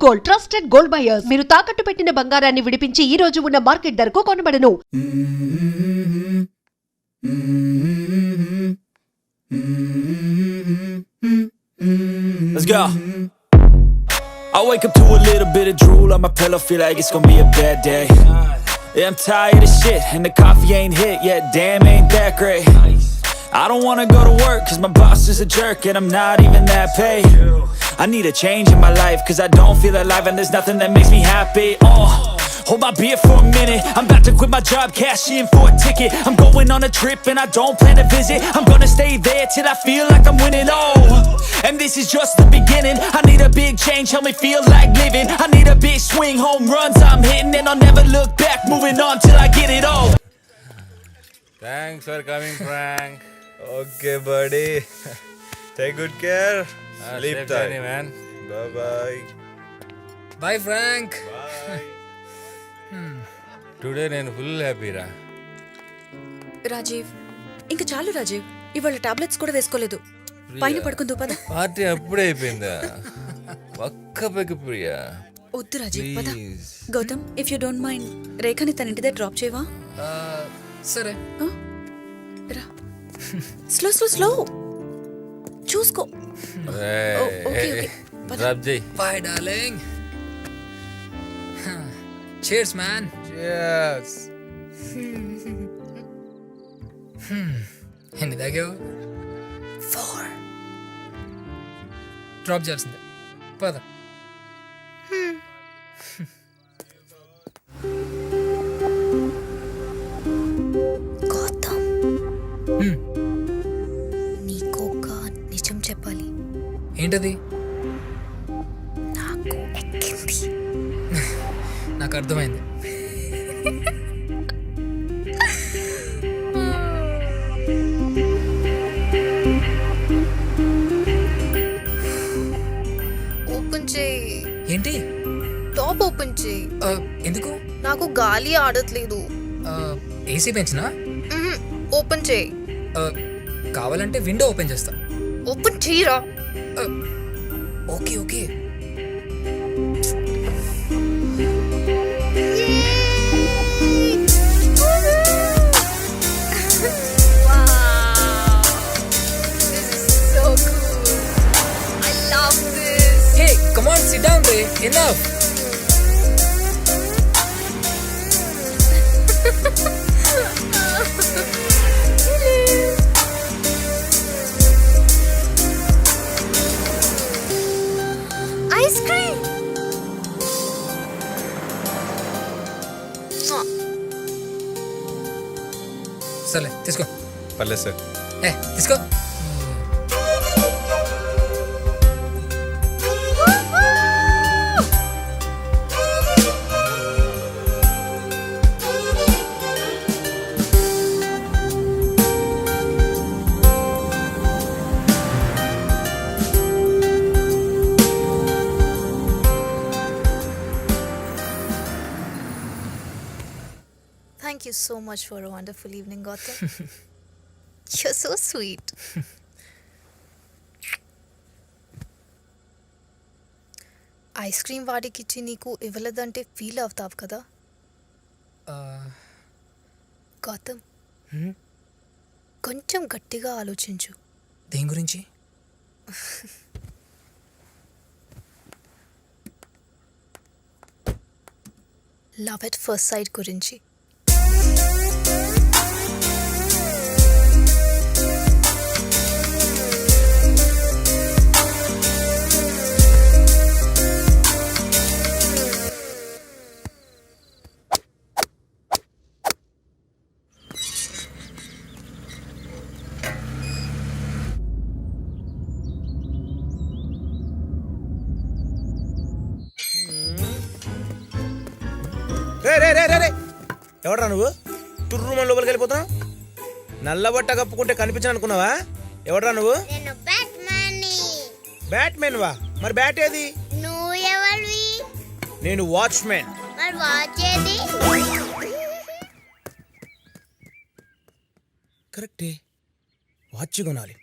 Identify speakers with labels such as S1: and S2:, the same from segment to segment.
S1: Gold, trusted gold buyers. మీరు తాకట్టు పెట్టిన బంగారాన్ని విడిపించి ఈ రోజు ఉన్న మార్కెట్ ధరకు కొనబడను.
S2: Let's go. I wake up to a little bit of drool on my pillow, feel like it's gonna be a bad day. Yeah, I'm tired of shit, and the coffee ain't hit yet, damn ain't that great. I don't wanna go to work, cause my boss is a jerk, and I'm not even that paid. I need a change in my life, cause I don't feel alive, and there's nothing that makes me happy. Hold my beer for a minute, I'm about to quit my job, cash in for a ticket. I'm going on a trip and I don't plan to visit. I'm gonna stay there till I feel like I'm winning, and this is just the beginning. I need a big change, help me feel like living. I need a big swing, home runs I'm hitting, and I'll never look back, moving on till I get it all.
S3: Thanks for coming, Frank.
S4: Okay, buddy. Take good care. Sleep
S3: Safe
S4: tight.
S3: journey, man.
S4: Bye-bye.
S5: Bye Frank.
S4: Bye.
S3: Today నేను full happy రా.
S6: రాజీవ్, ఇంక చాలు రాజీవ్. ఇవాళ tablets కూడా వేసుకోలేదు. పైన పడుకుందు పద.
S3: Party అప్పుడే అయిపోయిందా? ఒక్క పెగ్గు ప్రియా.
S6: వద్దు రాజీవ్, పద.
S3: Please.
S6: Gautam, if you don't mind రేఖని తన ఇంటి దగ్గర డ్రాప్ చేయవా?
S5: సరే.
S6: రా. స్లో స్లో స్లో చూసుకో. ఓకే ఓకే పద.
S3: డ్రాప్ చేయి.
S5: Bye darling. Cheers man.
S3: Cheers.
S5: ఎన్ని తాగావు?
S6: 4.
S5: డ్రాప్ చేయాల్సిందే. పద.
S6: గౌతమ్, నీకు ఒక నిజం చెప్పాలి.
S5: ఏంటది?
S6: నాకు ఎక్కింది.
S5: నాకు అర్థమైంది.
S7: ఓపెన్ చేయి.
S5: ఏంటి?
S7: టాప్ ఓపెన్ చేయి.
S5: ఎందుకు?
S7: నాకు గాలి ఆడట్లేదు.
S5: ఏసీ పెంచినా?
S7: ఓపెన్ చేయి.
S5: కావాలంటే విండో ఓపెన్ చేస్తా.
S7: ఓపెన్ చేయరా.
S5: Okay okay.
S7: So cool. I love this.
S5: Hey come on SIT down ray. Enough.
S7: Ice cream.
S5: సర్లే తీసుకో.
S4: పర్లేదు సార్.
S5: తీసుకో.
S7: Thank you so much for a wonderful evening, Gautam. You're so sweet. Ice cream వాడికిచ్చి నీకు ఇవ్వలేదంటే feel అవుతావు కదా గౌతమ్. కొంచెం గట్టిగా ఆలోచించు.
S5: దేని గురించి?
S7: లవ్ ఎట్ ఫస్ట్ సైట్ గురించి.
S8: రే ఎవడరా నువ్వు? తుర్రు మన లోపలికి వెళ్ళిపోతున్నావు. నల్ల బట్ట కప్పుకుంటే కనిపించను అనుకున్నావా? ఎవడరా నువ్వు? బ్యాట్మెన్ వా? మరి బ్యాట్ ఏది?
S9: నువ్వు ఎవరివి?
S8: నేను వాచ్మెన్.
S9: మరి వాచ్ ఏది?
S8: కరెక్టే, వాచ్ కొనాలి.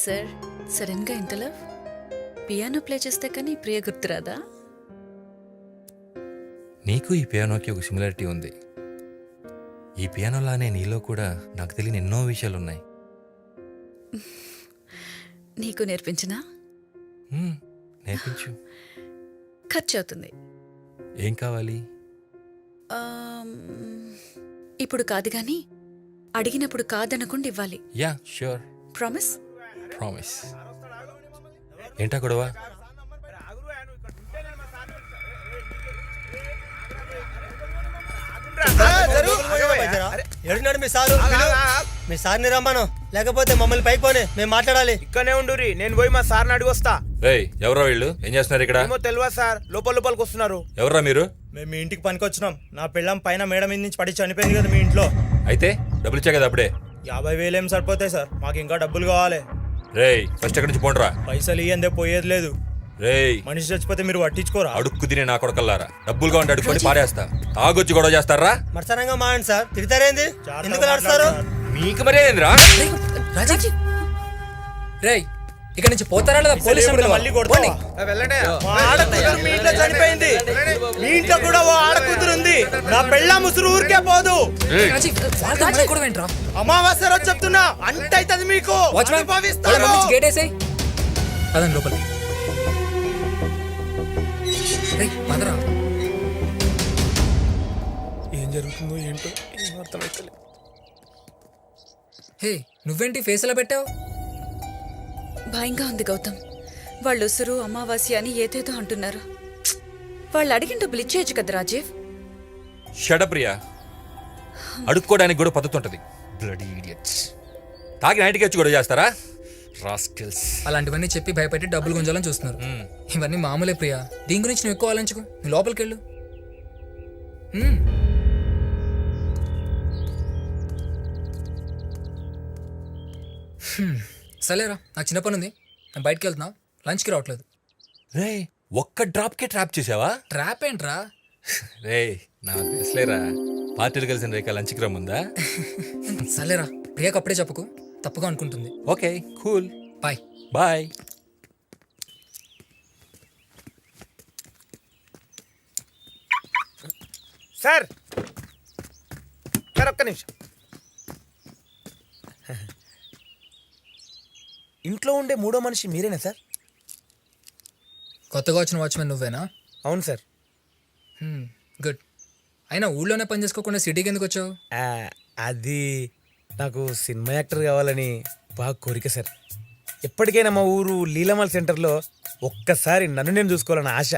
S6: సార్ సడన్ గా ఇంత లవ్? పియానో ప్లే చేస్తే కానీ ప్రియ గుర్తురాదా?
S3: నీకు ఈ పియానోకి ఒక సిమిలారిటీ ఉంది. ఈ పియానోలానే నీలో కూడా నాకు తెలియని ఎన్నో విషయాలు ఉన్నాయి.
S6: నీకు నేర్పించినా?
S3: నేర్పించు.
S6: ఖర్చు అవుతుంది.
S3: ఏం కావాలి?
S6: ఇప్పుడు కాదు గాని అడిగినప్పుడు కాదనకుండా ఇవ్వాలి.
S3: Yeah sure.
S6: ప్రామిస్?
S3: ప్రామిస్. ఏంటా గొడవ?
S10: ఎడున్నాడు మీ సారు? మీ సార్ని రమ్మను, లేకపోతే మమ్మల్ని పైకి పోనీ, మేము మాట్లాడాలి.
S8: ఇక్కడనే ఉండురి, నేను పోయి మా సార్ని అడిగి వస్తా.
S3: రేయ్, ఎవరా వీళ్ళు? ఏం చేస్తున్నారు ఇక్కడ?
S8: ఏమో తెలియదు సార్, లోపలికి వస్తున్నారు.
S3: ఎవరా మీరు?
S10: మేము మీ ఇంటికి పనికి వచ్చినాం. నా పిల్లం పైన మేడ మీద నుంచి పడి చనిపోయింది కదా మీ ఇంట్లో.
S3: అయితే డబ్బులు ఇచ్చా కదా అప్పుడే.
S10: 50,000 ఏం సరిపోతాయి సార్, మాకు ఇంకా డబ్బులు కావాలి.
S3: రేయ్, ఫస్ట్ ఎక్కడి నుంచి పోండ్రా.
S10: పైసలు ఇయ్యందే పోయేది లేదు.
S3: రేయ్,
S10: మనిషి చచ్చిపోతే మీరు పట్టించుకోరా?
S3: అడుక్కు తినే నా కొడకల్లారా, డబ్బులు కావంటే అడుక్కొని పారేస్తా. తాగొచ్చి గొడవ చేస్తారా?
S10: మరసనంగా మాయండి సార్. తిడతారేంది? ఎందుకు నడుస్తారు?
S3: మీకు మరేంద్రా?
S5: రాజీవ్ రేయ్, ఇక్కడ నుంచి పోతారా లేదా పోలీస్
S10: మళ్ళీ కొడతావా?
S8: వెళ్ళండి.
S10: మా ఆడకూతురు మీ ఇంట్లో చనిపోయింది. మీ ఇంట్లో కూడా ఓ ఆడకూతురు ఉంది. నా పెళ్ళ ముసురు ఊరికే పోదు. అమావాస్య రోజు చెప్తున్నా, అంటే అవుతుంది మీకు. అనుభవిస్తారు.
S5: గేట్ వేసేయ్. పదండి లోపలికి. రేయ్, పదరా.
S8: ఏం జరుగుతుందో ఏంటో ఏం అర్థమైతలే.
S5: హే, నువ్వేంటి ఫేస్ ఎలా పెట్టావు?
S6: భయంగా ఉంది గౌతమ్. వాళ్ళు ఉసురు అమావాస్య అని ఏదేదో అంటున్నారు. వాళ్ళు అడిగిన డబ్బులు ఇచ్చేయచ్చు కదా రాజీవ్.
S3: షడప్రియా, అడుక్కోవడానికి కూడా పద్ధతి ఉంటుంది. Bloody idiots. తాగి నైట్కి వచ్చి గొడవ చేస్తారా? రాస్కెల్స్.
S5: అలాంటివన్నీ చెప్పి భయపెట్టి డబ్బులు గుంజాలని చూస్తున్నారు. ఇవన్నీ మామూలే ప్రియా. దీని గురించి నువ్వు ఎక్కువ ఆలోచించుకో. నువ్వు లోపలికి వెళ్ళు. సరేరా, నాకు చిన్న పని ఉంది, నేను బయటకు వెళ్తున్నా. లంచ్కి రావట్లేదు.
S3: రే, ఒక్క డ్రాప్కే ట్రాప్ చేసావా?
S5: ట్రాప్ ఏంట్రా?
S3: రే, నాకు తెలుసులేరా, పార్టీలు కలిసిన రేఖ లంచ్కి రమ్ముందా?
S5: సరేరా, ప్రియాకి అప్పుడే చెప్పకు, తప్పుగా అనుకుంటుంది.
S3: Okay, cool.
S5: Bye.
S3: Bye.
S8: Sir sir ఒక్క నిమిషం. ఇంట్లో ఉండే మూడో మనిషి మీరేనా సార్?
S5: కొత్తగా వచ్చిన వాచ్మెన్ నువ్వేనా?
S8: అవును సార్.
S5: గుడ్. అయినా ఊళ్ళోనే పని చేసుకోకుండా సిటీకి ఎందుకు వచ్చావు?
S8: అది నాకు సినిమా యాక్టర్ కావాలని బాగా కోరిక సార్. ఎప్పటికైనా మా ఊరు లీలామాల్ సెంటర్లో ఒక్కసారి నన్ను నేను చూసుకోవాలని ఆశ.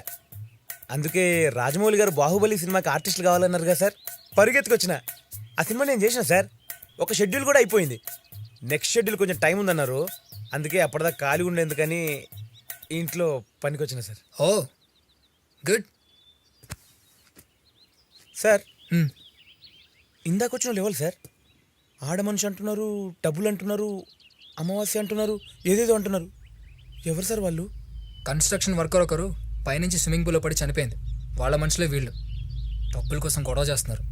S8: అందుకే రాజమౌళి గారు బాహుబలి సినిమాకి ఆర్టిస్టులు కావాలన్నారు కదా సార్, పరిగెత్తుకొచ్చిన. ఆ సినిమా నేను చేసిన సార్. ఒక షెడ్యూల్ కూడా అయిపోయింది. నెక్స్ట్ షెడ్యూల్ కొంచెం టైం ఉందన్నారు. అందుకే అప్పటిదాకా ఖాళీ ఉండేందుకని ఇంట్లో పనికొచ్చిన సార్.
S5: ఓ గుడ్.
S8: సార్ ఇందాక వచ్చిన వాళ్ళు ఎవరు సార్? ఆడ మనిషి అంటున్నారు, డబ్బులు అంటున్నారు, అమావాస్య అంటున్నారు, ఏదేదో అంటున్నారు. ఎవరు సార్ వాళ్ళు?
S5: కన్స్ట్రక్షన్ వర్కర్ ఒకరు పైనుంచి స్విమ్మింగ్ పూల్లో పడి చనిపోయింది. వాళ్ళ మనుషులే వీళ్ళు. డబ్బుల కోసం గొడవ చేస్తున్నారు.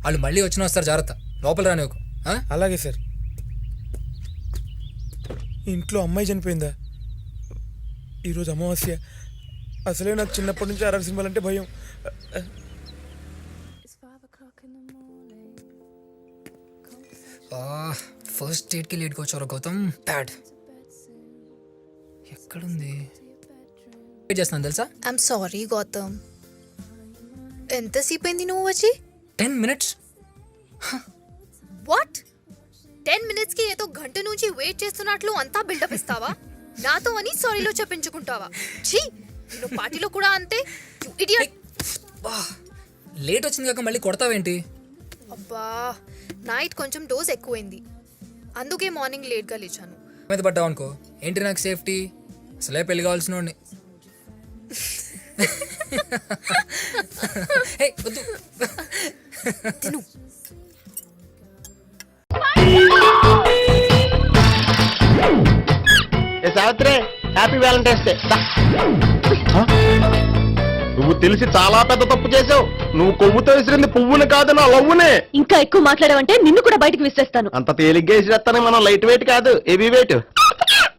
S5: వాళ్ళు మళ్ళీ వచ్చిన వస్తారు, జాగ్రత్త. లోపల రానివ్వకు.
S8: అలాగే సార్. ఇంట్లో అమ్మాయి చనిపోయిందా? ఈరోజు అమావాస్య. అసలే నాకు చిన్నప్పటి నుంచి అరవై సినిమాలు అంటే భయం.
S5: ఫస్ట్ డేట్కి లేట్గా వచ్చారు గౌతమ్. బ్యాడ్. ఎక్కడుంది? వెయిట్ చేస్తున్నాను తెలుసా?
S7: I'm sorry Gautam. ఎంతసేపు అయింది నువ్వు వచ్చి?
S5: 10 minutes.
S7: వాట్? 10 minutes కి ఏదో గంట నుంచి వెయిట్ చేస్తున్నట్లు అంతా బిల్డప్ ఇస్తావా? నాతో అని సారీలో చెప్పించుకుంటావా? ఛీ, నేను పార్టీలో కూడా అంతే. You idiot.
S5: లేట్ వచ్చింది కాక మళ్ళీ కొడతావేంటి?
S7: అబ్బా, నైట్ కొంచెం డోస్ ఎక్కువైంది, అందుకే మార్నింగ్ లేట్గా లేచాను.
S5: మీద పడ్డావు అనుకో, ఏంటి నాకు సేఫ్టీ? అసలే పెళ్లి కావాల్సిన వాడిని. వద్దు.
S7: తిను.
S11: Savitri, happy Valentine's day. నువ్వు తెలిసి చాలా పెద్ద తప్పు చేసావు. నువ్వు కొవ్వుతో విసిరింది పువ్వుని కాదు, నా లవ్వునే.
S12: ఇంకా ఎక్కువ మాట్లాడవంటే నిన్ను కూడా బయటకు విసిరేస్తాను.
S11: అంత తేలిగ్గా విసిరేస్తానే, మనం లైట్ వెయిట్ కాదు, హెవీ వెయిట్.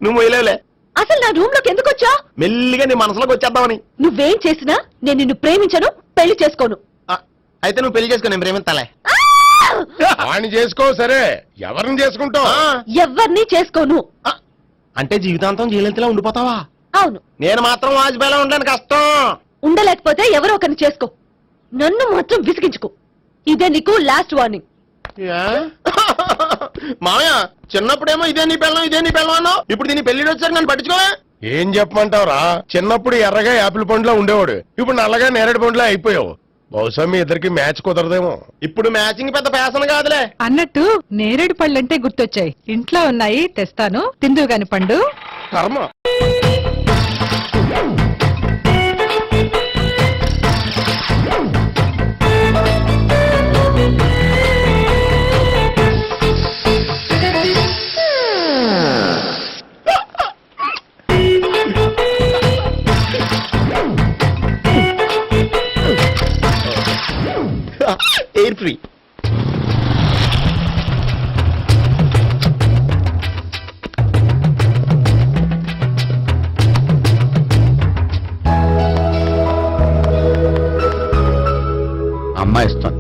S11: నువ్వు వేయలేవులే.
S1: అసలు నా రూమ్ లోకి ఎందుకు వచ్చా?
S11: మెల్లిగా నీ మనసులోకి వచ్చేద్దామని.
S1: నువ్వేం చేసినా నేను నిన్ను ప్రేమించను, పెళ్లి చేసుకోను.
S11: ఆ, అయితే నువ్వు పెళ్లి చేసుకో, నేను ప్రేమిస్తాలే.
S12: వాణ్ణి చేసుకో సరే, ఎవరిని చేసుకుంటావు?
S1: ఎవ్వరినీ చేసుకోను.
S11: అంటే జీవితాంతం జయలలితలా ఉండిపోతావా?
S1: అవును.
S11: నేను మాత్రం వాజ్పేయిలా ఉండడానికి కష్టం.
S1: ఉండలేకపోతే ఎవరో ఒకరిని చేసుకో, నన్ను మాత్రం విసిగించుకో. ఇదే నీకు లాస్ట్ వార్నింగ్.
S11: మామయ్య, చిన్నప్పుడేమో ఇదే నీ పెళ్ళం అన్నావు, ఇప్పుడు దీని పెళ్లి వచ్చాక నన్ను పట్టించుకోవా?
S12: ఏం చెప్పమంటావురా? చిన్నప్పుడు ఎర్రగా యాపిల్ పండులో ఉండేవాడు, ఇప్పుడు నల్లగా నేరేడు పండులో అయిపోయావు. బహుశా మీ ఇద్దరికి మ్యాచ్ కుదరదేమో.
S11: ఇప్పుడు మ్యాచింగ్ పెద్ద ఫ్యాషన్ కాదులే.
S13: అన్నట్టు నేరేడు పళ్ళంటే గుర్తొచ్చాయి. ఇంట్లో ఉన్నాయి, తెస్తాను, తిందువు గాని పండు.
S11: కర్మ. Air free.
S12: అమ్మాయి ఇస్తుంది.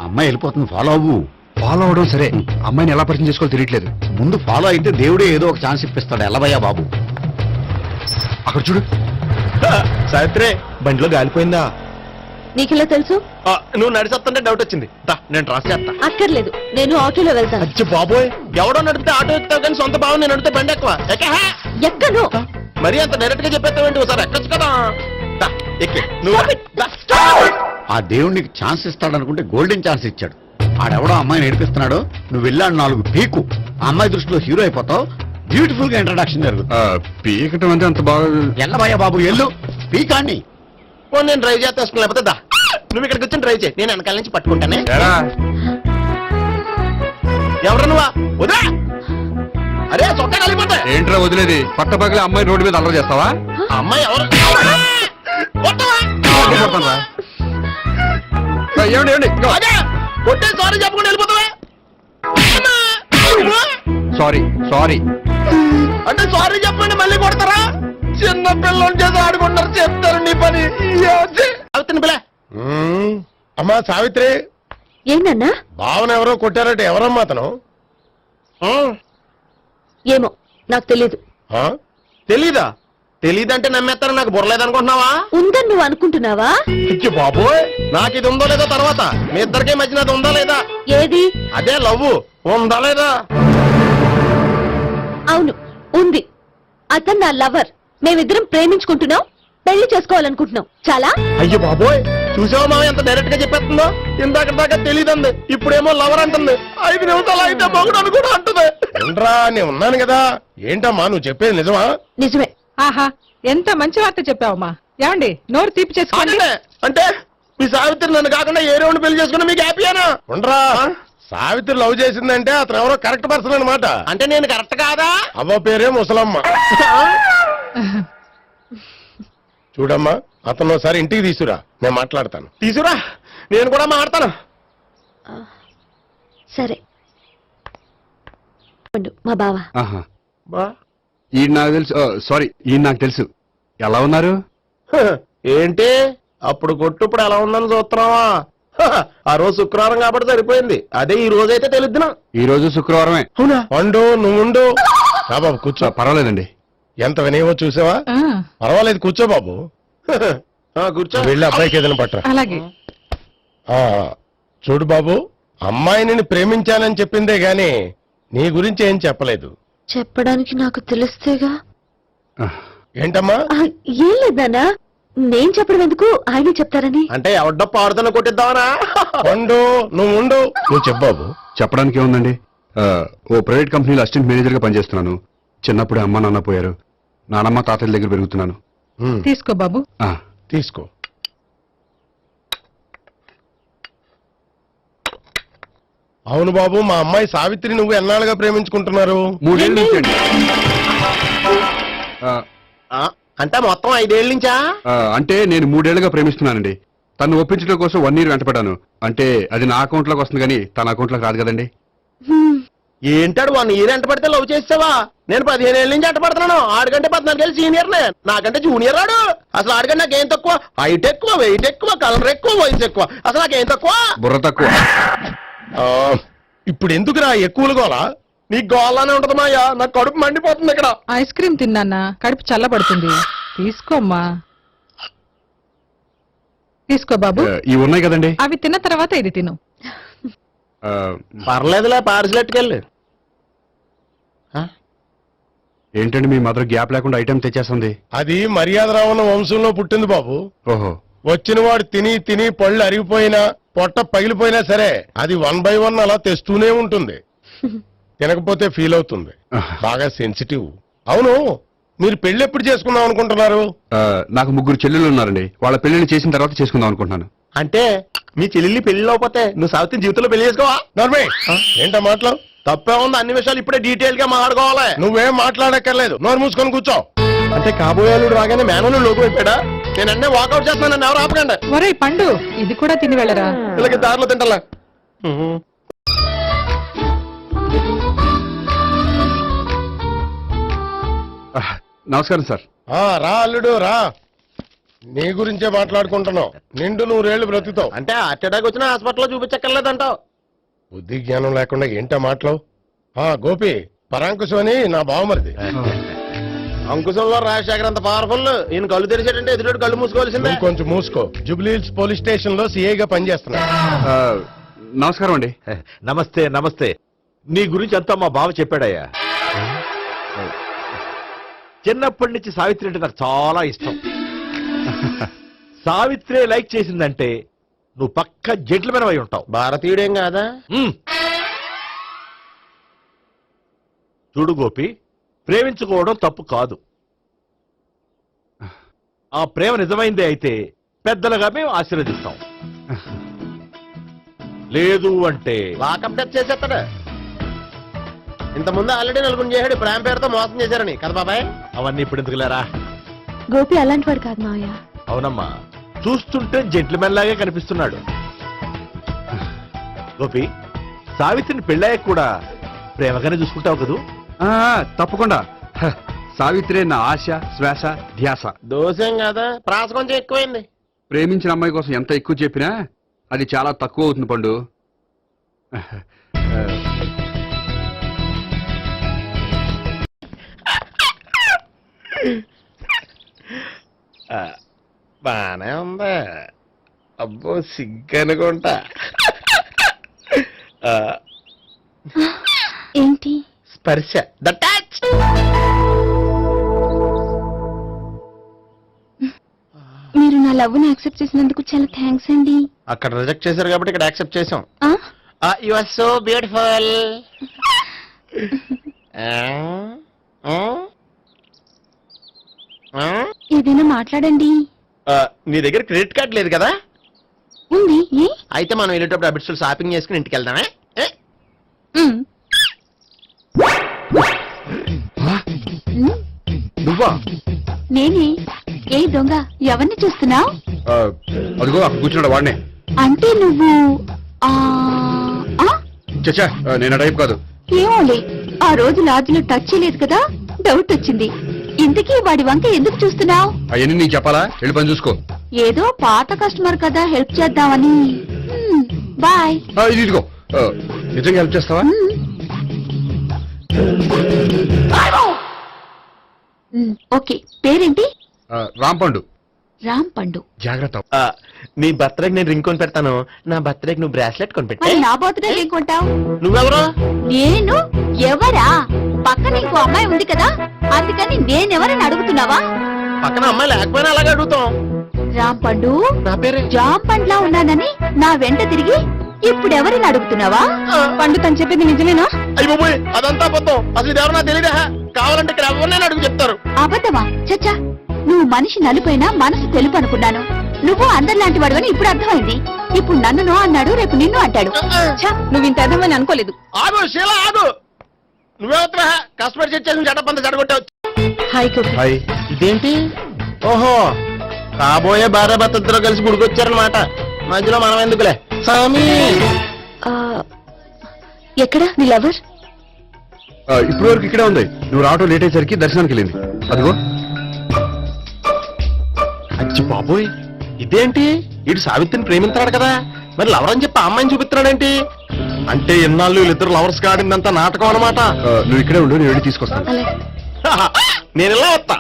S12: అమ్మాయి వెళ్ళిపోతుంది, ఫాలో అవ్వు. ఫాలో అవడం సరే, అమ్మాయిని ఎలా పరిచయం చేసుకోవాలో తెలియట్లేదు. ముందు ఫాలో అయితే దేవుడే ఏదో ఒక ఛాన్స్ ఇప్పిస్తాడు. ఎలవయ్యా బాబు. అక్కడ చూడు.
S11: సావిత్రి, బండిలో గాలిపోయిందా?
S1: నీకెలా తెలుసు?
S11: నువ్వు నడిచేస్తుంటే డౌట్ వచ్చింది. నేను ట్రాన్స్ చేస్తా.
S1: అక్కర్లేదు, నేను ఆటోలో వెళ్తాను.
S11: అచ్చి బాబోయ్, ఎవడో నడిపితే ఆటో ఎక్కుతావు కానీ సొంత భావం నేను నడిపితే బండి ఎక్కువ.
S1: ఎక్కను.
S11: మరీ అంత డైరెక్ట్ గా చెప్పేస్తావేంటి? ఒకసారి ఎక్కొచ్చు కదా. ఎక్కే నువ్వు.
S12: ఆ దేవుడికి ఛాన్స్ ఇస్తాడనుకుంటే గోల్డెన్ ఛాన్స్ ఇచ్చాడు. ఆడెవడో అమ్మాయిని ఏడిపిస్తున్నాడు, నువ్వు వెళ్ళాడు 4 పీకు. ఆ అమ్మాయి దృష్టిలో హీరో అయిపోతావు. బ్యూటిఫుల్ గా ఇంట్రడక్షన్ జరుగుతుంది. పీకటం అంటే అంత బాగా. ఎల్లబయ్యా బాబు, ఎల్లు పీకాన్ని.
S11: నేను డ్రైవ్ చేస్తా, లేకపోతే దా నువ్వు ఇక్కడికి వచ్చి డ్రైవ్ చేయి, నేను వెనకాల నుంచి పట్టుకుంటానే. ఎవరు నువ్వా? వదా. అరే చొక్కా కలిపోతా.
S12: ఏంట్రా వదిలేది? పట్ట పగలే అమ్మాయి రోడ్డు మీద అల్లరి చేస్తావా?
S11: అమ్మాయి ఎవరు? కొట్టే సారీ చెప్పకుండా వెళ్ళిపోతావా?
S12: సారీ సారీ
S11: అంటే సారీ చెప్పండి మళ్ళీ కొడతారా? చిన్న పిల్లలు చేసి ఆడుకుంటారు, చెప్తారు నీ పని. అవుతుంది పిల్ల.
S12: అమ్మా సావిత్రి,
S1: ఏంటన్నా?
S12: భావన ఎవరో కొట్టారట. ఎవరమ్మా అతను?
S1: ఏమో నాకు తెలీదు.
S11: తెలీదా? తెలీదంటే నమ్మేస్తారని నాకు బుర్రలేదనుకుంటున్నావా?
S1: ఉందని నువ్వు అనుకుంటున్నావా?
S11: ఇచ్చి బాబోయ్, నాకు ఇది ఉందో లేదో తర్వాత. మీ ఇద్దరికే మధ్యన అది ఉందా లేదా?
S1: ఏది?
S11: అదే లవ్ ఉందా లేదా?
S1: అవును, ఉంది. అతను నా లవర్. మేమిద్దరం ప్రేమించుకుంటున్నాం, పెళ్లి చేసుకోవాలనుకుంటున్నాం. చాలా.
S11: అయ్యో బాబోయ్, చూసావా మామ ఎంత డైరెక్ట్ గా చెప్పేస్తుందో? ఇందాక దాకా తెలియదండి, ఇప్పుడేమో లవర్ అంటుంది. 5 నిమిషాలు అయితే మగుడు అని కూడా అంటుంది.
S12: ఏంట్రా, నేను ఉన్నాను కదా. ఏంటమ్మా నువ్వు చెప్పేది నిజమా?
S1: నిజమే.
S13: ఆహా, ఎంత మంచి వార్త చెప్పావమ్మా. ఏమండి, నోరు తీపి చేసుకోండి.
S11: అంటే మీ సావిత్రి నన్ను కాకుండా ఏ రౌండ్ పెళ్లి చేసుకున్నా మీకు హ్యాపీయేనా?
S12: ఉండరా, సావిత్రి లవ్ చేసిందంటే అతను ఎవరో కరెక్ట్ పర్సన్ అనమాట.
S11: అంటే నేను కరెక్ట్ కాదా?
S12: అవ్వ పేరే ముసలమ్మ. చూడమ్మా, అతను ఒకసారి ఇంటికి తీసుకురా, నేను మాట్లాడతాను.
S11: తీసురా, నేను కూడా మాట్లాడతాను.
S1: సరే. మా బావ.
S12: ఈయన నాకు తెలుసు. సారీ, ఈయన నాకు తెలుసు. ఎలా ఉన్నారు?
S11: ఏంటి అప్పుడు కొట్టు ఇప్పుడు ఎలా ఉందని చూస్తున్నావా? ఆ రోజు శుక్రవారం కాబట్టి సరిపోయింది. అదే ఈ రోజు అయితే తెలుద్దునా.
S12: ఈ రోజు శుక్రవారమే.
S11: అవునా?
S12: వండు, నువ్వు ఉండు. బాబు కూర్చో. పర్వాలేదండి. ఎంత వినయమో చూసావా? పర్వాలేదు, కూర్చో బాబు.
S11: కూర్చో.
S12: వెళ్ళి అబ్బాయికి ఏదైనా పట్టరా.
S13: అలాగే.
S12: చూడు బాబు, అమ్మాయిని ప్రేమించానని చెప్పిందే గాని నీ గురించి ఏం చెప్పలేదు.
S1: చెప్పడానికి నాకు తెలిస్తేగా.
S12: ఏంటమ్మా?
S1: ఏం లేదన్నా, నేను చెప్పడం ఎందుకు, ఆయన చెప్తారని.
S11: అంటే ఎవడ్డో పాడుతున్న కొట్టిద్దామనా?
S12: వండు, నువ్వు ఉండు. నువ్వు చెప్పు బాబు.
S14: చెప్పడానికి ఏముందండి, ఓ ప్రైవేట్ కంపెనీలో అసిస్టెంట్ మేనేజర్ గా పనిచేస్తున్నాను. చిన్నప్పుడే అమ్మ నాన్న పోయారు. నానమ్మ తాతయ్య దగ్గర పెరుగుతున్నాను.
S13: తీసుకో బాబు.
S11: అవును బాబు, మా అమ్మాయి సావిత్రి నువ్వు ఎన్నాళ్ళుగా ప్రేమించుకుంటున్నారు?
S14: 3 ఏళ్ళ నుంచి అండి.
S11: అంటే మొత్తం 5 ఏళ్ళ నుంచా?
S14: అంటే నేను 3 ఏళ్ళుగా ప్రేమిస్తున్నానండి. తను ఒప్పించడం కోసం 1 year వెంటపడ్డాను. అంటే అది నా అకౌంట్ లోకి వస్తుంది కానీ తన అకౌంట్ లోకి రాదు కదండి.
S11: ఏంటాడు 1 year ఎంట పడితే లవ్ చేసావా? నేను 15 ఏళ్ళ నుంచి ఎంట పడుతున్నాను. ఆడికంటే 14 ఏళ్ళు సీనియర్ నే, నాకంటే జూనియర్ ఆడు. అసలు ఆడికంటే నాకేం తక్కువ? హైట్ ఎక్కువ, వెయిట్ ఎక్కువ, కలర్ ఎక్కువ, వయసు ఎక్కువ. అసలు నాకేం తక్కువ?
S14: బుర్ర తక్కువ.
S11: ఇప్పుడు ఎందుకురా ఎక్కువలు గోలా? నీకు గోలానే ఉంటది మాయా, నాకు కడుపు మండిపోతుంది ఇక్కడ.
S13: ఐస్ క్రీమ్ తిన్నానా, కడుపు చల్లబడుతుంది. తీసుకోమ్మా, తీసుకో బాబు.
S14: ఇవి ఉన్నాయి కదండి.
S13: అవి తిన్న తర్వాత ఇది తిను.
S11: పర్లేదులే, పార్సిల్ ఎట్టుకెళ్ళి.
S14: ఏంటండి మీ మదర్ గ్యాప్ లేకుండా ఐటెం తెచ్చేస్తుంది?
S11: అది మర్యాద రావణ వంశంలో పుట్టింది బాబు.
S14: ఓహో.
S11: వచ్చిన వాడు తిని తిని పళ్ళు అరిగిపోయినా, పొట్ట పగిలిపోయినా సరే అది 1 by 1 అలా తెస్తూనే ఉంటుంది. తినకపోతే ఫీల్ అవుతుంది. బాగా సెన్సిటివ్. అవును, మీరు పెళ్లి ఎప్పుడు చేసుకుందాం అనుకుంటున్నారు?
S14: నాకు 3 చెల్లెళ్ళు ఉన్నారండి. వాళ్ళ పెళ్లిని చేసిన తర్వాత చేసుకుందాం అనుకుంటున్నాను.
S11: అంటే మీ చెల్లెల్ని పెళ్లి లేకపోతే నువ్వు సావిత్రి జీవితంలో పెళ్లి చేసుకోవా? నర్మే, ఏంటో మాటలు? తప్పే ఉంది. అన్ని విషయాలు ఇప్పుడే డీటెయిల్ గా మాట్లాడుకోవాలి. నువ్వేం మాట్లాడక్కర్లేదు, నోరు మూసుకొని కూర్చో. అంటే కాబోయేలుడు రాగానే మేనలు లోకు పెట్టాడా? నేను అన్నీ వాకౌట్ చేస్తున్నాను, ఎవరు ఆపకండి.
S13: ఒరే పండు, ఇది కూడా తిని వెళ్ళరా.
S11: వీళ్ళకి దారిలో తింటలా.
S14: నమస్కారం సార్.
S11: రా అల్లుడు రా. నీ గురించే మాట్లాడుకుంటున్నావు. నిండు 100 ఏళ్ళు బ్రతుకుతావు. అంటే హార్ట్ అటాక్ వచ్చిన హాస్పిటల్లో చూపించక్కర్లేదంటావు. బుద్ధి జ్ఞానం లేకుండా ఏంటో మాటలు? గోపి, పరాంకుశం అని నా బావమరిది. అంకుశంలో రాజశేఖర్ అంత పవర్ఫుల్. ఈయన కళ్ళు తెరిచాడంటే ఎదురు కళ్ళు మూసుకోవాల్సిందే. కొంచెం మూసుకో. జూబ్లీహిల్స్ పోలీస్ స్టేషన్ లో సిఐగా పనిచేస్తున్నా.
S14: నమస్కారం అండి.
S12: నమస్తే నమస్తే. నీ గురించి అంతా మా బావ చెప్పాడయ్యా. చిన్నప్పటి నుంచి సావిత్రి అంటే నాకు చాలా ఇష్టం. సావిత్రి లైక్ చేసిందంటే నువ్వు పక్క జెంట్లమెన్ అయి ఉంటావు.
S11: భారతీయుడేం కాదా?
S12: చూడు గోపి, ప్రేమించుకోవడం తప్పు కాదు. ఆ ప్రేమ నిజమైందే అయితే పెద్దలుగా మేము ఆశీర్వదిస్తాం. లేదు అంటే
S11: వాకప్ డెత్ చేసేస్తాడు. ఇంతకుముందు ఆల్రెడీ 4 చేశాడు ప్రేమ పేరుతో మోసం చేశారని కదా బాబాయ్.
S12: అవన్నీ ఇప్పుడు ఎందుకు లేరా?
S1: గోపి అలాంటి వాడు కాదు మావయ్య.
S12: అవునమ్మా, చూస్తుంటే జెంట్లమెన్ లాగే కనిపిస్తున్నాడు. గోపి, సావిత్రిని పెళ్ళాక కూడా ప్రేమగానే చూసుకుంటావు కదూ?
S14: తప్పకుండా. సావిత్రి నా ఆశ, శ్వాస, ధ్యాస.
S11: దోషం కదా, ప్రాస కొంచెం ఎక్కువైంది.
S14: ప్రేమించిన అమ్మాయి కోసం ఎంత ఎక్కువ చెప్పినా అది చాలా తక్కువ అవుతుంది పండు.
S11: బానే ఉందా? అబ్బో సిగ్గనుకుంటా.
S1: ఏంటి?
S11: స్పర్శ. The touch.
S1: మీరు నా లవ్ ని యాక్సెప్ట్ చేసినందుకు చాలా థ్యాంక్స్ అండి.
S11: అక్కడ రిజెక్ట్ చేశారు కాబట్టి ఇక్కడ యాక్సెప్ట్ చేసాం.
S1: ఆ?
S11: You are so beautiful.
S1: ఏదైనా మాట్లాడండి.
S11: నీ దగ్గర క్రెడిట్ కార్డ్ లేదు కదా?
S1: ఉంది. ఏ?
S11: అయితే మనం వెళ్ళేటప్పుడు అబిట్స్ షాపింగ్ చేసుకుని ఇంటికి వెళ్దామే.
S14: నువ్వా?
S1: నేనే. ఏ దొంగ, ఎవరిని చూస్తున్నావు?
S14: అదిగో అక్కడ కూర్చున్నాడు వాడినే.
S1: అంటే నువ్వు
S14: చచ్చా, నేను ఆ టైప్ కాదు.
S1: ఏమోలే, ఆ రోజు లాడ్జిలో టచ్ చేయలేదు కదా, డౌట్ వచ్చింది. ఇంతకీ వాడి వంక ఎందుకు చూస్తున్నావు?
S14: అవన్నీ నీకు చెప్పాలా? వెళ్ళి పని చూసుకో.
S1: ఏదో పాత కస్టమర్ కదా, హెల్ప్ చేద్దామని. బాయ్.
S14: ఇదిగో, నిజంగా హెల్ప్ చేస్తావా?
S1: ఓకే. పేరేంటి?
S14: రాంపండు.
S1: రాంపండు.
S14: జాగ్రత్త.
S11: నీ బర్త్డేకి నేను రింగ్ కొని పెడతాను. నా బర్త్డేకి నువ్వు బ్రాస్లెట్ కొని పెట్టా.
S1: మరి నా బర్త్డే ఏం కొంటావు?
S11: నువ్వెవరు?
S1: నేను ఎవరా? పక్కన ఇంకో అమ్మాయి ఉంది కదా, అందుకని నేనెవరని అడుగుతున్నావా?
S11: పక్కన అమ్మాయి లేకపోయినా అలాగే అడుగుతాం.
S1: రాంపండు,
S11: నా పేరే
S1: జామ్ పండ్లా ఉన్నానని నా వెంట తిరిగి ఇప్పుడెవరిని అడుగుతున్నావా? పండు తను చెప్పింది నిజమేనా?
S11: అయ్యి బాబోయ్, అదంతా అబద్ధం. అసలు ఇది ఎవరన్నా తెలియదా? కావాలంటే ఇక్కడ ఎవరినైనా అడుగు చెప్తారు.
S1: అబద్ధమా? చచ్చా, నువ్వు మనిషి నలుపైనా మనసు తెలుపు అనుకున్నాను. నువ్వు అందరిలాంటి వాడు అని ఇప్పుడు అర్థమైంది. ఇప్పుడు నన్ను నో అన్నాడు, రేపు నిన్ను అంటాడు. ఛ, నువ్వు ఇంత ఎదమని అనుకోలేదు.
S11: ఆగు శీల ఆగు. నువ్వేవత్రా కస్టమర్ చేసి చెడపంత చెడగొట్టావు.
S1: హాయ్ గోపి.
S14: హాయ్.
S11: ఇదేంటి? ఓహో, కాబోయే భార్య భర్త ఇద్దరు కలిసి గుడికొచ్చారనమాట. మధ్యలో మనం ఎందుకులే స్వామి.
S1: ఆ, ఎక్కడ నీ లవర్?
S14: ఇప్పటి వరకు ఇక్కడే ఉంది. నువ్వు రావటం లేట్ అయ్యేసరికి దర్శనానికి వెళ్ళింది. అదిగో.
S11: అచ్చి బాబోయ్, ఇదేంటి? ఇటు సావిత్రిని ప్రేమించాడు కదా, మరి లవర్ అని చెప్పి ఆ అమ్మాయిని చూపిస్తున్నాడేంటి? అంటే ఎన్నాళ్ళు వీళ్ళిద్దరు లవర్స్ కాడిందంతా నాటకం అనమాట.
S14: నువ్వు ఇక్కడే ఉండు, నేను వెళ్ళి తీసుకొస్తాను.
S1: అలాగే.
S11: నేను ఇలా వస్తా.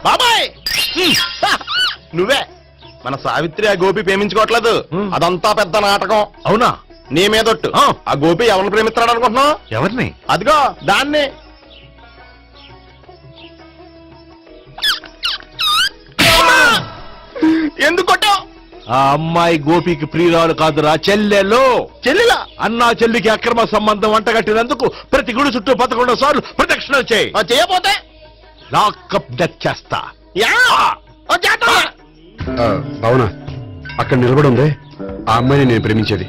S11: బాబాయ్, నువ్వే మన సావిత్రి ఆ గోపి ప్రేమించుకోవట్లేదు. అదంతా పెద్ద నాటకం.
S12: అవునా?
S11: నీ మీదొట్టు. ఆ గోపి ఎవరిని ప్రేమిస్తున్నాడు అనుకుంటున్నావు?
S12: ఎవరిని?
S11: అదిగో దాన్ని. ఎందుకు కొట్టావు?
S12: ఆ అమ్మాయి గోపికి ప్రియురాలు కాదురా, చెల్లెలు.
S11: చెల్లిలా?
S12: అన్నా చెల్లికి అక్రమ సంబంధం వంటగట్టినందుకు ప్రతి గుడి చుట్టూ 11 సార్లు ప్రదక్షిణలు చేయి.
S11: చేయపోతే
S12: లాకప్ డెత్ చేస్తా.
S14: అవునా? అక్కడ నిలబడి ఉంది ఆ అమ్మాయిని నేను ప్రేమించేది.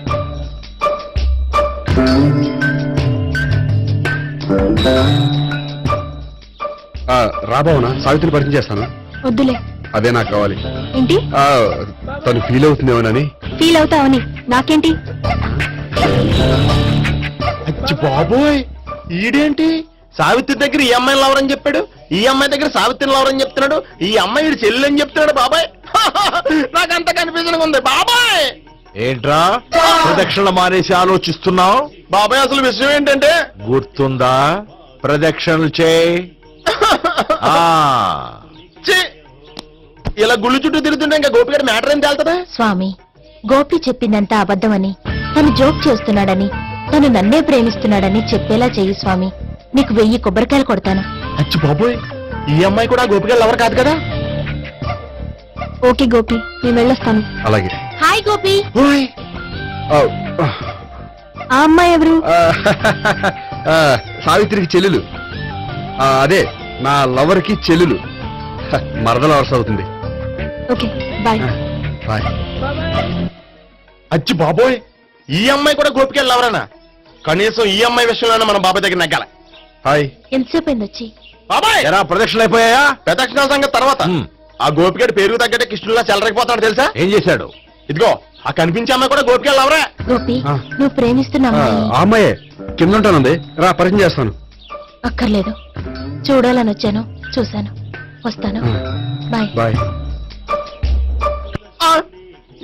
S14: రాబావునా? సావిత్రిని పరిచయం చేస్తాను.
S1: వద్దులే.
S14: అదే నాకు కావాలి.
S1: ఏంటి?
S14: తను ఫీల్ అవుతుందేమోనని.
S1: ఫీల్ అవుతావని నాకేంటి?
S11: అచ్చి బాబోయ్, ఈడేంటి సావిత్రి దగ్గర ఈ అమ్మాయిని లవరని చెప్పాడు, ఈ అమ్మాయి దగ్గర సావిత్రిని లవరని చెప్తున్నాడు, ఈ అమ్మాయి ఈడు చెల్లి అని చెప్తున్నాడు. బాబాయ్ నాకంత కన్ఫ్యూజన్ ఉంది బాబాయ్.
S12: ఏంట్రా ప్రదక్షిణ మానేసి ఆలోచిస్తున్నావు?
S11: బాబాయ్ అసలు విషయం ఏంటంటే,
S12: గుర్తుందా? ప్రదక్షిణలు చేయి.
S11: ఛీ, ఇలా గుళ్ళు చుట్టూ తిరుగుతుంటే ఇంకా గోపిగడ మ్యాటర్ ఏం తేలుతుందా?
S1: స్వామి, గోపి చెప్పిందంతా అబద్ధమని, తను జోక్ చేస్తున్నాడని, తను నన్నే ప్రేమిస్తున్నాడని చెప్పేలా చెయ్యి స్వామి. నీకు 1000 కొబ్బరికాయలు కొడతాను.
S11: అచ్చి బాబోయ్, ఈ అమ్మాయి కూడా గోపిగడ లవర్ కాదు కదా?
S1: ఓకే గోపి, నేను వెళ్ళొస్తాను.
S14: అలాగే.
S1: హాయ్ గోపి.
S11: ఓయ్,
S1: ఆ అమ్మాయి ఎవరు?
S14: సావిత్రికి చెల్లెలు. అదే నా లవర్ కి చెల్లెలు. మరద లవర్స్ అవుతుంది.
S1: Okay bye.
S14: బాయ్.
S11: అచ్చి బాబోయ్, ఈ అమ్మాయి కూడా గోపిగడ లవరేనా? కనీసం ఈ అమ్మాయి విషయంలోనే మన బాబాయ్ దగ్గర నగ్గాల.
S14: హాయ్.
S1: ఎంతసేపు అయింది వచ్చి?
S11: బాబాయ్,
S12: ఎరా ప్రదక్షిణలు అయిపోయాయా?
S11: ప్రదక్షిణాల సంగతి తర్వాత. ఆ గోపిగడ పేరు తగ్గట్టే కృష్ణుల్లా చెలరైపోతాడు తెలుసా?
S12: ఏం చేశాడు?
S11: ఇదిగో ఆ కనిపించే అమ్మాయి కూడా గోపిగడ లవరే.
S1: గోపి, నువ్వు ప్రేమిస్తున్న అమ్మాయి
S14: ఆ అమ్మాయే కింద ఉంటానుంది. రా పరిచయం చేస్తాను.
S1: అక్కర్లేదు, చూడాలని వచ్చాను, చూశాను, వస్తాను. బాయ్.
S14: బాయ్.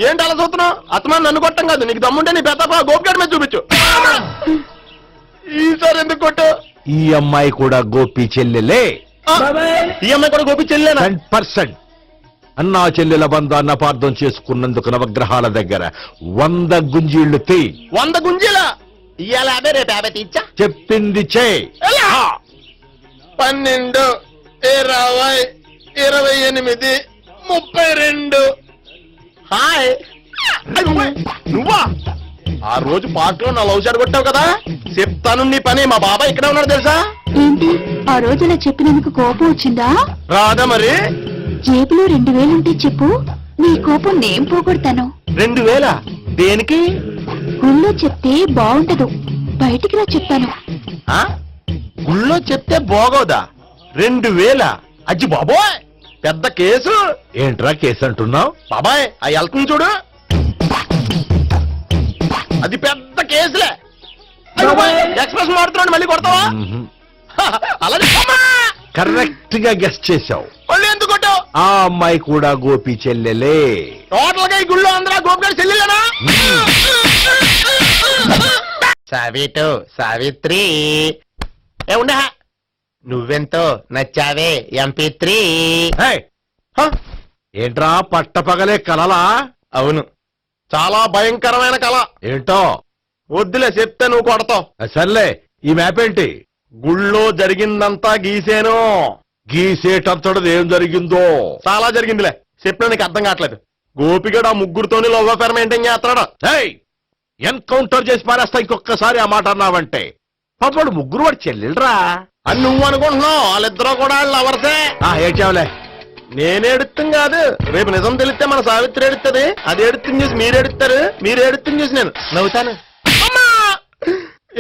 S11: ఏంటి అలా చూస్తున్నావు? అత్తమాని నన్ను కొట్టం కాదు, నీకు దమ్ముంటే నీ పెద్ద గోపిగడ మీద చూపించు. ఈసారి ఎందుకు కొట్టు?
S12: ఈ అమ్మాయి కూడా గోపి చెల్లెలే.
S11: ఈ అమ్మాయి కూడా గోపి చెల్లెనా?
S12: 100%. అన్నా చెల్లెల బంధాన్ని అపార్థం చేసుకున్నందుకు నవగ్రహాల దగ్గర 100 గుంజీళ్లు తీ.
S11: 100 గుంజీలా? ఇవాళ 50, రేపు 50 తీచ్చా.
S12: చెప్పింది చేయి.
S11: 12, 20, 28, 32. హాయ్. నువ్వా? ఆ రోజు పార్క్ లో నా లవ్ షాట్ కొట్టావు కదా, చెప్తాను నీ పని. మా బాబాయ్ ఇక్కడే ఉన్నాడు తెలుసా?
S1: ఏంటి ఆ రోజు అలా చెప్పినందుకు కోపం వచ్చిందా?
S11: రాదా మరి?
S1: జేబులో 2000 ఉంటే చెప్పు, నీ కోపం నేను పోగొడతాను.
S11: 2000? దేనికి?
S1: గుళ్ళో చెప్తే బాగుంటదు, బయటికి రా చెప్తాను.
S11: గుళ్ళో చెప్తే బాగోదా? 2000? అజ్జి బాబోయ్, పెద్ద కేసు.
S12: ఏంట్రా కేసు అంటున్నావు?
S11: బాబాయ్ ఆ వెళ్తుంది చూడు, అది పెద్ద కేసులే. ఎక్స్ప్రెస్ మారుతున్నాడు, మళ్ళీ కొడతావా? అలా
S12: కరెక్ట్ గా గెస్ట్ చేశావు.
S11: మళ్ళీ ఎందుకు కొట్టావు?
S12: ఆ అమ్మాయి కూడా గోపి చెల్లెలే.
S11: టోటల్ గా ఈ గుళ్ళో అందరూ గోపిగారు చెల్లెలేనా? సావిత్రి ఉండ, నువ్వెంతో నచ్చావే MP3.
S12: ఏంట్రా పట్టపగలే కలలా?
S11: అవును, చాలా భయంకరమైన కళ.
S12: ఏంటో?
S11: వద్దులే, చెప్తే నువ్వు కొడతావు.
S12: సర్లే, ఈ మ్యాప్ ఏంటి?
S11: గుళ్ళో జరిగిందంతా గీసేను.
S12: గీసేటంతటది ఏం జరిగిందో?
S11: చాలా జరిగిందిలే, చెప్పినా నీకు అర్థం కావట్లేదు. గోపిగడు ఆ ముగ్గురుతోని లవ్ అఫేర్ మెయింటైన్ చేస్తున్నాడు.
S12: ఎన్కౌంటర్ చేసి పారేస్తా ఇంకొకసారి ఆ మాట అన్నావంటే. పాపడు ముగ్గురు వాడు చెల్లెలరా
S11: అని నువ్వు అనుకుంటున్నావు, వాళ్ళిద్దరూ కూడా లవర్సే.
S12: ఏడ్చావులే.
S11: నేను ఎడుతుంది కాదు, రేపు నిజం తెలిస్తే మన సావిత్రి ఎడుతుంది. అది ఎడుతుంది చూసి మీరు ఎడుతారు, మీరు ఎడుతుంది చూసి నేను నవ్వుతాను. అమ్మా!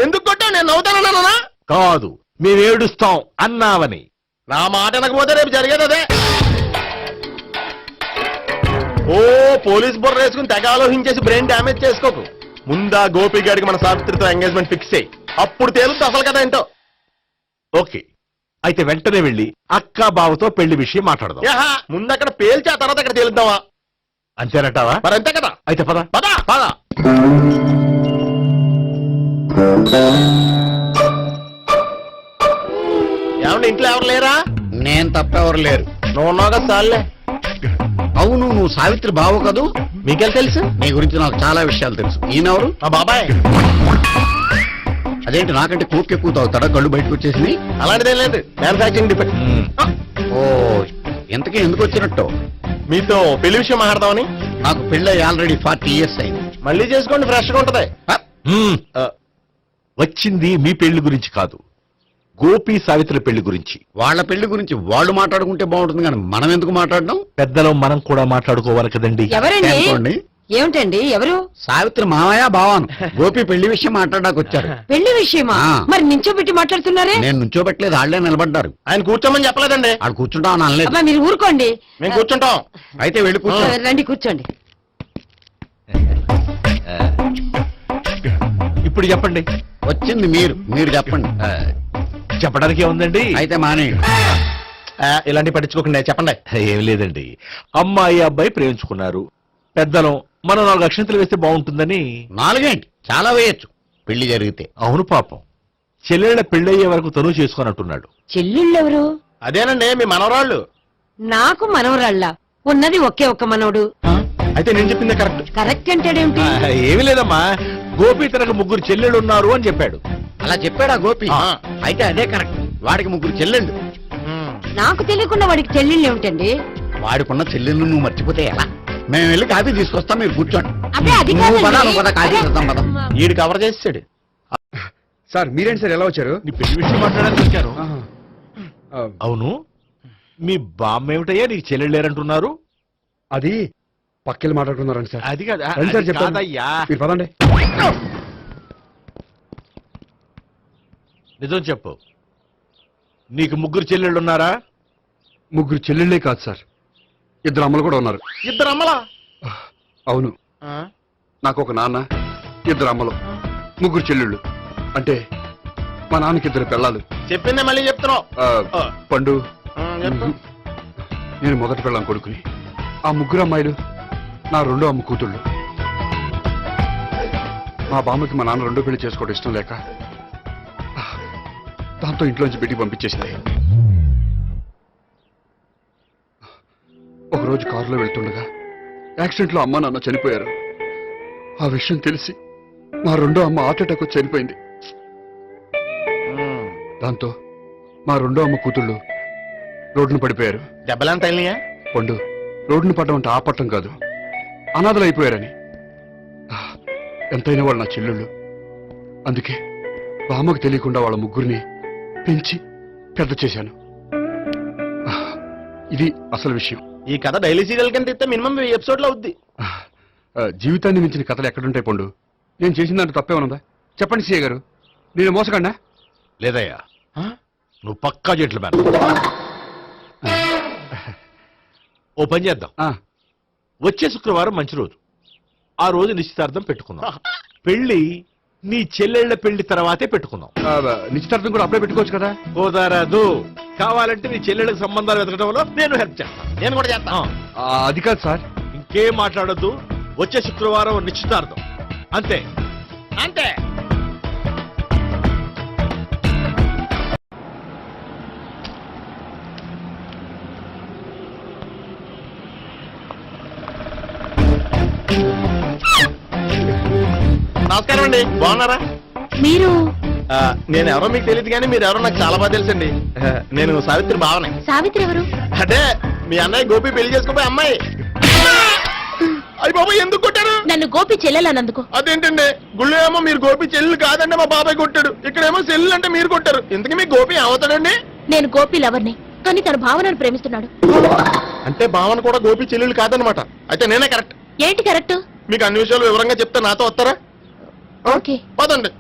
S11: ఎందుకు కొట్టావు? నేను నవ్వుతానన్నా
S12: కాదు, మేము ఏడుస్తాం అన్నావని.
S11: నా మాట అనకపోతే రేపు జరిగేది అదే. ఓ పోలీస్ బుర్ర వేసుకుని తెగ ఆలోచించేసి బ్రెయిన్ డ్యామేజ్ చేసుకోకు. ముందా గోపి గారికి మన సావిత్రితో ఎంగేజ్మెంట్ ఫిక్స్ అయ్యి అప్పుడు తేలుతుంది అసలు కదా ఏంటో.
S12: ఓకే, అయితే వెంటనే వెళ్ళి అక్క బావతో పెళ్లి విషయం మాట్లాడదాం.
S11: ముందు అక్కడ పేల్చి ఆ తర్వాత అక్కడ తేలుద్దామా?
S12: అంతేనటావా?
S11: మరి అంతే కదా.
S12: అయితే పద
S11: పద పద. ఏమండి ఇంట్లో ఎవరు లేరా?
S12: నేను తప్పెవరు లేరు.
S11: నువ్వు ఉన్నావు కదా సార్లే.
S12: అవును, నువ్వు సావిత్రి బావ కదూ?
S11: మీకెళ్ళి తెలుసు?
S12: నీ గురించి నాకు చాలా విషయాలు తెలుసు. ఈయనెవరు?
S11: మా బాబాయ్.
S12: అదేంటి నాకంటే కోక్ ఎక్కువ తాగుతాడా? కళ్ళు బయటకు వచ్చేసింది.
S11: అలాంటిదేం లేదు, మ్యానుఫాక్చరింగ్ డిఫెక్ట్.
S12: ఓ, ఎంతకీ ఎందుకు వచ్చినట్టు?
S11: మీతో పెళ్లి విషయం మాట్లాడదామని.
S12: నాకు పెళ్ళి ఆల్రెడీ 40 years అయింది.
S11: మళ్ళీ చేసుకోండి, ఫ్రెష్ గా ఉంటది.
S12: వచ్చింది మీ పెళ్లి గురించి కాదు, గోపి సావిత్రి పెళ్లి గురించి. వాళ్ళ పెళ్లి గురించి వాళ్ళు మాట్లాడుకుంటే బాగుంటుంది, కానీ మనం ఎందుకు మాట్లాడడం? పెద్దలో మనం కూడా మాట్లాడుకోవాలి కదండి.
S13: ఎవరండి? ఏమిటండి? ఎవరు?
S12: సావిత్రి మామయ్య బావాను. గోపి పెళ్లి విషయం మాట్లాడడానికి వచ్చారు.
S13: పెళ్లి విషయమా? మరి నించోబెట్టి మాట్లాడుతున్నారే?
S12: నేను నుంచోబెట్టలేదు, వాళ్ళే నిలబడ్డారు.
S11: ఆయన కూర్చోమని చెప్పలేదండి.
S12: ఆడు కూర్చుంటాం అని అనలేదు.
S13: అబ్బా, మీరు ఊరుకోండి.
S11: మేము కూర్చుంటాం.
S12: అయితే వెళ్ళి కూర్చో.
S13: రండి కూర్చోండి.
S12: ఇప్పుడు చెప్పండి. వచ్చింది మీరు, మీరు చెప్పండి. చెప్పడానికి ఏముందండి? అయితే మానేయండి.
S11: ఇలాంటి పట్టించుకోకుండా చెప్పండి.
S12: ఏం లేదండి, అమ్మాయి అబ్బాయి ప్రేమించుకున్నారు. పెద్దలం మనం 4 అక్షంతలు వేస్తే బాగుంటుందని. 4 చాలా వేయచ్చు పెళ్లి జరిగితే. అవును పాపం, చెల్లెళ్ళ పెళ్ళయ్యే వరకు తను చేసుకున్నట్టున్నాడు.
S13: చెల్లెళ్ళెవరు?
S11: అదేనండి మీ మనవరాళ్ళు.
S13: నాకు మనవరాళ్ళ ఉన్నది ఒకే ఒక్క మనవడు.
S11: అయితే నేను చెప్పిందే కరెక్ట్.
S13: కరెక్ట్ అంటాడేమిటి?
S12: ఏమి లేదమ్మా, గోపి తనకు 3 చెల్లెళ్ళు ఉన్నారు అని చెప్పాడు. అలా చెప్పాడా గోపి? అయితే అదే కరెక్ట్. వాడికి 3 చెల్లెళ్ళు.
S13: నాకు తెలియకుండా వాడికి చెల్లెళ్ళు ఏమిటండి?
S12: వాడికున్న చెల్లెళ్ళు నువ్వు మర్చిపోతే ఎలా? మేము వెళ్ళి కాఫీ తీసుకొస్తాం, మీరు కూర్చోండి.
S13: అదే అది
S12: నువ్వు పద,
S13: కాదండి.
S12: నువ్వు పద, కాఫీ చేద్దాం పద.
S11: ఈడు కవర్ చేసాడు.
S14: సార్ మీరేంటి సార్ ఎలా వచ్చారు?
S12: నీ పెళ్లి విషయం మాట్లాడడానికి వచ్చారు. అవును, మీ బామ్మ ఏమిటయ్యా నీకు చెల్లెళ్ళు లేరంటున్నారు?
S14: అది పక్కెళ్ళి మాట్లాడుకున్నారండి సార్.
S12: అది కాదు,
S14: రండి సార్
S12: అది
S14: చెప్తాను.
S12: కాదయ్యా.
S14: మీరు పదండి.
S12: నిజం చెప్పు, నీకు 3 చెల్లెళ్ళు ఉన్నారా?
S14: 3 చెల్లెళ్ళే కాదు సార్, 2 అమ్మలు కూడా ఉన్నారు.
S11: 2 అమ్మలా?
S14: అవును, నాకు ఒక నాన్న, 2 అమ్మలు, 3 చెల్లెళ్ళు. అంటే మా నాన్నకి 2 పిల్లలు.
S11: చెప్పిందే మళ్ళీ చెప్తున్నావు.
S14: పండు,
S11: చెప్పు.
S14: నేను మొదటి పెళ్ళాం కొడుకుని. ఆ 3 అమ్మాయిలు నా 2వ అమ్మ కూతుళ్ళు. మా బామ్మకి మా నాన్న 2వ పెళ్లి చేసుకోవడం ఇష్టం లేక దాంతో ఇంట్లోంచి బయటికి పంపించేసింది. ఒకరోజు కారులో వెళ్తుండగా యాక్సిడెంట్లో అమ్మ నాన్న చనిపోయారు. ఆ విషయం తెలిసి మా 2వ అమ్మ హార్ట్ అటాక్ వచ్చి చనిపోయింది. దాంతో మా 2వ అమ్మ కూతుళ్ళు రోడ్డును పడిపోయారు.
S11: దెబ్బలంత తగిలినాయా?
S14: పండు, రోడ్డును పడడం అంటే ఆపట్టం కాదు, అనాథలు అయిపోయారని. ఎంతైనా వాళ్ళు నా చెల్లెళ్ళు. అందుకే బామ్మకు తెలియకుండా వాళ్ళ 3 పెంచి పెద్ద చేశాను. ఇది అసలు విషయం.
S11: ఈ కథ డైలీ సీరియల్ కింద ఇస్తే మినిమం 10 ఎపిసోడ్లు అవుద్ది.
S14: జీవితాన్ని మించిన కథలు ఎక్కడుంటాయి పండు? నేను చేసిన దాంట్లో తప్పే ఉన్నదా? చెప్పండి సీఏ గారు, నేను మోసకండా?
S12: లేదయ్యా, నువ్వు పక్కా జెట్లు మ్యాన్. ఓ పని చేద్దాం, వచ్చే శుక్రవారం మంచి రోజు. ఆ రోజు నిశ్చితార్థం పెట్టుకుందాం. పెళ్లి నీ చెల్లెళ్ల పెళ్లి తర్వాతే పెట్టుకుందాం.
S14: నిశ్చితార్థం కూడా అప్పుడే పెట్టుకోవచ్చు కదా?
S12: కుదరదు. కావాలంటే నీ చెల్లెళ్ళకి సంబంధాలు వెతకడంలో నేను హెల్ప్ చేస్తాను.
S11: నేను కూడా చేస్తాను.
S14: అది కాదు సార్.
S12: ఇంకేం మాట్లాడొద్దు. వచ్చే శుక్రవారం నిశ్చితార్థం, అంతే
S11: అంతే. నమస్కారం అండి, బాగున్నారా?
S1: మీరు
S11: నేను ఎవరో మీకు తెలియదు కానీ మీరు ఎవరో నాకు చాలా బాగా తెలుసండి. నేను సావిత్రి బావనే.
S1: సావిత్రి ఎవరు?
S11: అంటే మీ అన్నయ్య గోపి పెళ్లి చేసుకోపోయి అమ్మాయి. అయ్యి బాబాయ్ ఎందుకు కొట్టారు?
S1: నన్ను గోపి చెల్లెలన్నందుకు.
S11: అదేంటండి, గుళ్ళు ఏమో మీరు గోపి చెల్లెలు కాదండి మా బాబాయ్ కొట్టాడు, ఇక్కడేమో చెల్లెలు అంటే మీరు కొట్టారు. ఇంతకీ మీ గోపి అవుతాడండి?
S1: నేను గోపి లవర్ని, కానీ తన భావనను ప్రేమిస్తున్నాడు.
S11: అంటే భావన కూడా గోపి చెల్లెలు కాదనమాట. అయితే నేనే కరెక్ట్.
S1: ఏంటి కరెక్ట్?
S11: మీకు అన్ని విషయాలు వివరంగా చెప్తే నాతో వస్తారా?
S1: ఓకే.
S11: పదండి.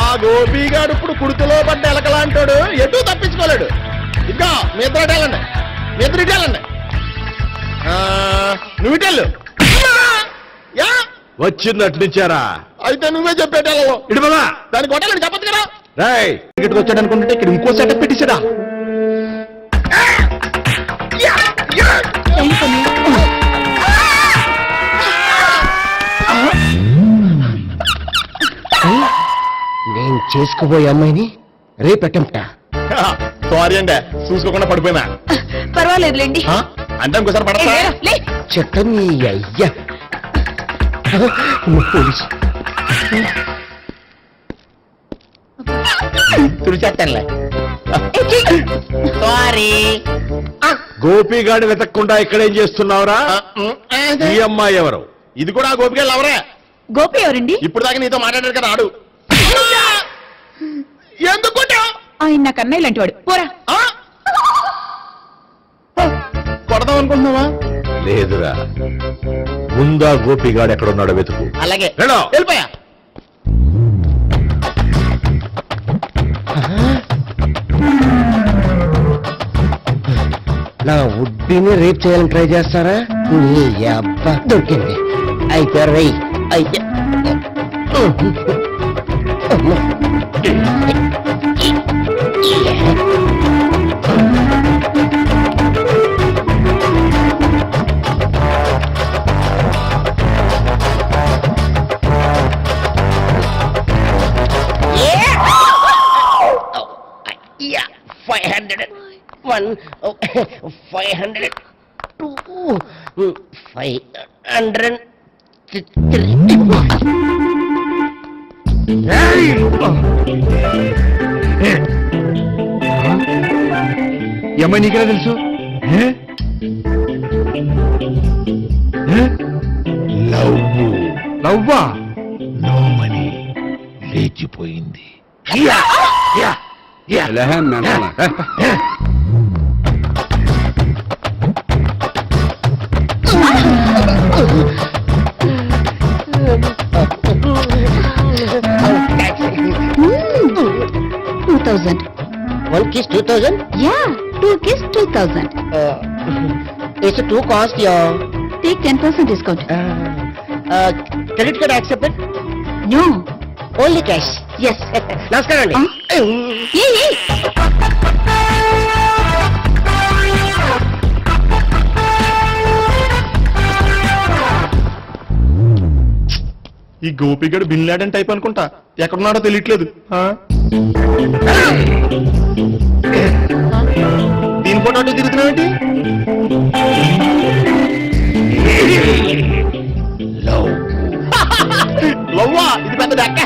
S11: ఆ గోపిగాడు ఇప్పుడు కుడితిలో పడ్డ ఎలకలాంటాడు, ఎటు తప్పించుకోలేడు. ఇంకా మీ ఇద్దరు ఇటాలండి, మీ ఇద్దరు ఇటాలండి. నువ్వు ఇటెళ్ళు. యా
S12: వచ్చిందట్లు నుంచారా?
S11: అయితే నువ్వే చెప్పేటాలో
S12: ఇటు బాబా
S11: దానికి కొట్టాలని చెప్పదు కదా.
S12: రాయ్
S11: ఇక్కడికి వచ్చాడు అనుకుంటే ఇక్కడ ఇంకో సెటప్ పెట్టించడా. నేను చేసుకుపోయే అమ్మాయిని రేపెట్టంట. సారీ అండి, చూసుకోకుండా పడిపోయినా.
S1: పర్వాలేదులేండి.
S11: అంటే ఇంకోసారి పడతా చెట్ట నీ అయ్యా. పోలీసు తుడిచేస్తానులే. సారీ.
S12: గోపిగాడి వెతక్కుండా ఇక్కడేం చేస్తున్నావురా? ఈ అమ్మాయి ఎవరు?
S11: ఇది కూడా ఆ గోపికలు ఎవరే?
S1: గోపి ఎవరండి?
S11: ఇప్పుడు దాకా నీతో మాట్లాడారు కదా ఆడు. ఎందుకు
S13: ఆయన నా కన్నయ్య లాంటి వాడు. పోరా.
S11: కొడదాం అనుకుంటున్నావా?
S12: లేదురా, ముందా గోపిగాడు ఎక్కడున్నాడో వెతుకు.
S11: అలాగే
S12: వెళ్ళు.
S11: వెళ్ళిపోయా. నా ఉడ్డిని రేప్ చేయాలని ట్రై చేస్తారా? నీ అబ్బా దొరికింది. అయితే రై అయితే
S12: ఏమై నీకెలా తెలుసు? లవ్వా? నో మనీ లేచిపోయింది.
S11: One kiss 2000?
S1: Yeah, 2 kiss 2000.
S11: It's a 2 cost, yeah.
S1: Take 10% discount.
S11: Credit card accepted?
S1: No.
S11: Only cash.
S1: Yes.
S11: నమస్కారం అండి.
S1: Hey.
S11: ఈ గోపిగడు బిన్ లాడెన్ టైప్ అనుకుంటా. ఎక్కడున్నాడో తెలియట్లేదు. దీని ఫోటో అటు తిరుగుతున్నావేంటి? లవ్వా? ఇది పెద్ద దక్క.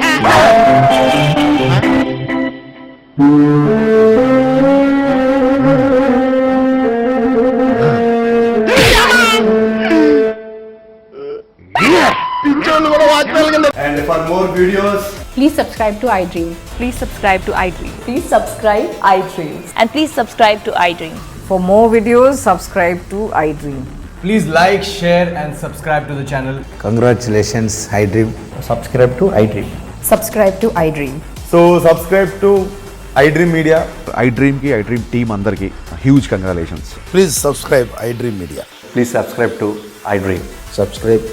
S11: పింఛోళ్ళు కూడా వాచ్మెన్ కింద.
S4: And for more videos,
S13: Please subscribe to iDream.
S6: Please subscribe to iDream.
S13: Please subscribe iDream.
S6: And please subscribe to iDream.
S13: For more videos, subscribe to iDream.
S10: Please like, share and subscribe to the channel.
S8: Congratulations iDream.
S10: Subscribe to iDream.
S13: Subscribe to iDream.
S4: so subscribe to iDream Media.
S12: iDream కి iDream team అందరికి huge congratulations.
S11: Please subscribe iDream media.
S10: Please subscribe to iDream.
S11: Subscribe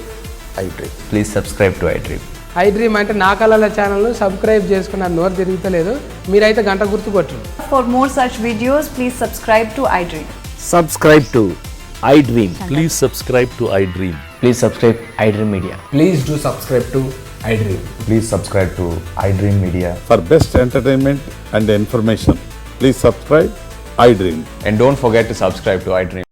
S11: iDream.
S10: Please subscribe to iDream.
S13: iDream అంటే నా కళల channel subscribe చేసుకున్న నోరు తిరుగుతలేదు. మీరైతే గంట గుర్తు కొట్టండి.
S6: For more such videos, please subscribe to iDream.
S8: Subscribe to iDream.
S2: Please subscribe to iDream.
S10: Please subscribe iDream Media. Please do subscribe to iDream.
S12: Please subscribe to iDream media.
S14: For best entertainment and information, please subscribe iDream.
S10: And don't forget to subscribe to iDream.